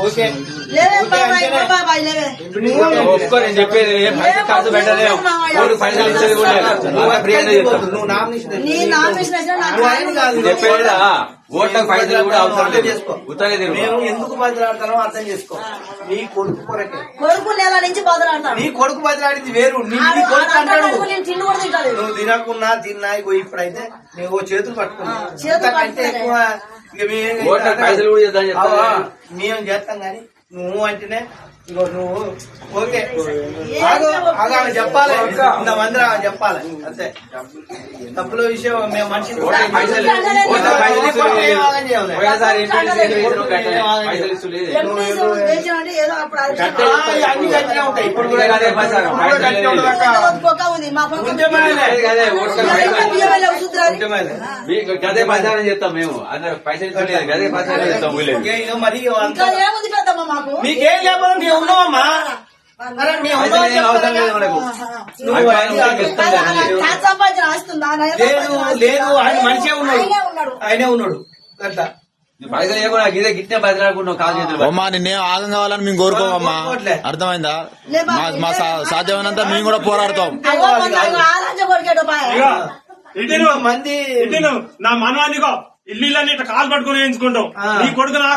Okay ఒప్పుకో నేను చెప్పేది ఖర్చు పెట్టలేవు పైసలు ఇచ్చేది కూడా చెప్పేదా ఓట్లకు పైసలు కూడా అవసరం లేదు. మేము ఎందుకు బదిలాడతానో అర్థం చేసుకో. నీ కొడుకు కొరకే నీ కొడుకు బదిలాడింది వేరు. నీ కొడుకు అంటాడు నువ్వు తినకున్నా తిన్నా. ఇప్పుడైతే నువ్వు చేతులు పట్టుకున్నావు అంటే ఎక్కువ పైసలు కూడా మేము చేస్తాం గాని నువ్వు అంటేనే ఇగో నువ్వు ఓకే ఆమె చెప్పాలి. ఇంతమంది ఆమె చెప్పాలి అంతే. తప్పుల విషయం మేము మనిషి అన్ని గట్టిగా ఉంటాయి. ఇప్పుడు కూడా గదే ప్రచారం చేస్తాం మేము. అందరూ పైసలు ఇచ్చలేదు గదే ప్రచారం చేస్తాం. మరి మీకేం లేకపోతే మేము ఉన్నామమ్మా. లేదు ఆయన మనిషే ఉన్నాడు. ఆయనే ఉన్నాడు అట్లా పైసలు లేకుండా గిదే గిట్నే బదిలాడుకుంటాం. కాదు అమ్మా నిన్నేం ఆగం కావాలని మేము కోరుకోమమ్మా. అర్థమైందా? మా సాధ్యమైనంత మేము కూడా పోరాడతాం. మంది నా మనవాదిగో ఇల్లు ఇట్లా కాలు పట్టుకుని వేయించుకుంటాం. నీ కొడుకు